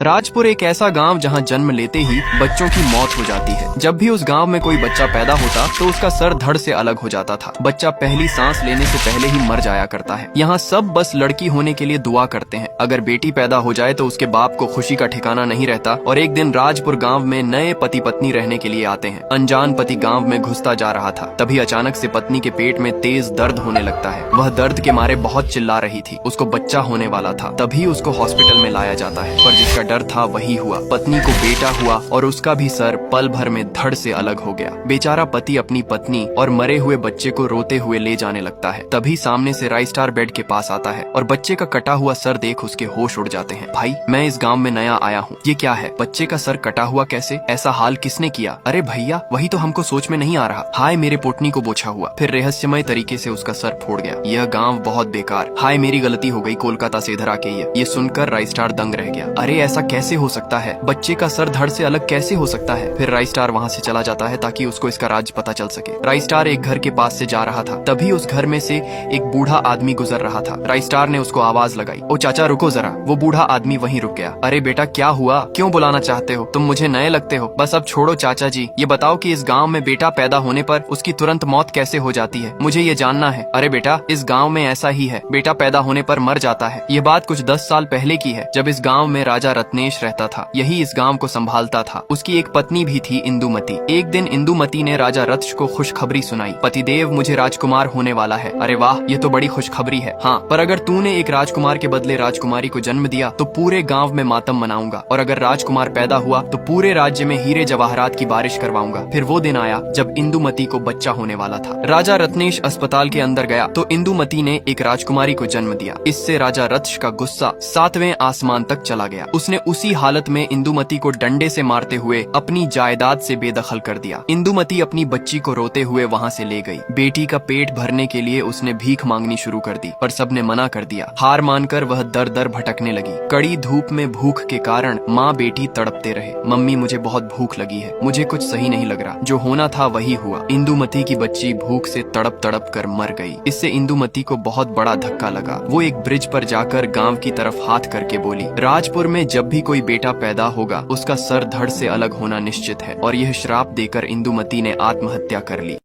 राजपुर एक ऐसा गांव जहां जन्म लेते ही बच्चों की मौत हो जाती है। जब भी उस गांव में कोई बच्चा पैदा होता तो उसका सर धड़ से अलग हो जाता था। बच्चा पहली सांस लेने से पहले ही मर जाया करता है। यहाँ सब बस लड़की होने के लिए दुआ करते हैं। अगर बेटी पैदा हो जाए तो उसके बाप को खुशी का ठिकाना नहीं रहता। और एक दिन राजपुर गाँव में नए पति पत्नी रहने के लिए आते हैं। अनजान पति गाँव में घुसता जा रहा था, तभी अचानक से पत्नी के पेट में तेज दर्द होने लगता है। वह दर्द के मारे बहुत चिल्ला रही थी। उसको बच्चा होने वाला था। तभी उसको हॉस्पिटल में लाया जाता है, पर जिसका डर था वही हुआ। पत्नी को बेटा हुआ और उसका भी सर पल भर में धड़ से अलग हो गया। बेचारा पति अपनी पत्नी और मरे हुए बच्चे को रोते हुए ले जाने लगता है। तभी सामने से राइस्टार बेड के पास आता है और बच्चे का कटा हुआ सर देख उसके होश उड़ जाते हैं। भाई, मैं इस गांव में नया आया हूँ, ये क्या है? बच्चे का सर कटा हुआ कैसे? ऐसा हाल किसने किया? अरे भैया, वही तो हमको सोच में नहीं आ रहा। हाय, मेरे पोटनी को बोछा हुआ। फिर रहस्यमय तरीके से उसका सर फोड़ गया। यह गाँव बहुत बेकार। हाय, मेरी गलती हो गई, कोलकाता से इधर आके ये सुनकर राइस्टार दंग रह गया। अरे ऐसा कैसे हो सकता है? बच्चे का सर धड़ से अलग कैसे हो सकता है? फिर राइस्टार वहाँ से चला जाता है ताकि उसको इसका राज पता चल सके। राइस्टार एक घर के पास से जा रहा था, तभी उस घर में से एक बूढ़ा आदमी गुजर रहा था। राइस्टार ने उसको आवाज लगाई, ओ चाचा रुको जरा। वो बूढ़ा आदमी वहीं रुक गया। अरे बेटा, क्या हुआ? क्यों बुलाना चाहते हो? तुम मुझे नए लगते हो। बस अब छोड़ो चाचा जी, ये बताओ कि इस गाँव में बेटा पैदा होने पर उसकी तुरंत मौत कैसे हो जाती है? मुझे ये जानना है। अरे बेटा, इस गाँव में ऐसा ही है, बेटा पैदा होने पर मर जाता है। ये बात कुछ 10 साल पहले की है, जब इस गाँव में राजा रत्नेश रहता था। यही इस गांव को संभालता था। उसकी एक पत्नी भी थी, इंदुमती। एक दिन इंदुमती ने राजा रत्श को खुशखबरी सुनाई, पतिदेव, मुझे राजकुमार होने वाला है। अरे वाह, ये तो बड़ी खुशखबरी है। हाँ, पर अगर तूने एक राजकुमार के बदले राजकुमारी को जन्म दिया तो पूरे गांव में मातम मनाऊंगा, और अगर राजकुमार पैदा हुआ तो पूरे राज्य में हीरे जवाहरात की बारिश करवाऊंगा। फिर वो दिन आया जब इंदुमती को बच्चा होने वाला था। राजा रत्नेश अस्पताल के अंदर गया तो इंदुमती ने एक राजकुमारी को जन्म दिया। इससे राजा रत्श का गुस्सा 7वें आसमान तक चला गया। उसने उसी हालत में इंदुमती को डंडे से मारते हुए अपनी जायदाद से बेदखल कर दिया। इंदुमती अपनी बच्ची को रोते हुए वहाँ से ले गई। बेटी का पेट भरने के लिए उसने भीख मांगनी शुरू कर दी, पर सबने मना कर दिया। हार मानकर वह दर दर भटकने लगी। कड़ी धूप में भूख के कारण माँ बेटी तड़पते रहे। मम्मी, मुझे बहुत भूख लगी है, मुझे कुछ सही नहीं लग रहा। जो होना था वही हुआ। इंदुमती की बच्ची भूख से तड़प तड़प कर मर गई। इससे इंदुमती को बहुत बड़ा धक्का लगा। वो एक ब्रिज पर जाकर गाँव की तरफ हाथ करके बोली, राजपुर में जब भी कोई बेटा पैदा होगा उसका सर धड़ से अलग होना निश्चित है। और यह श्राप देकर इंदुमती ने आत्महत्या कर ली।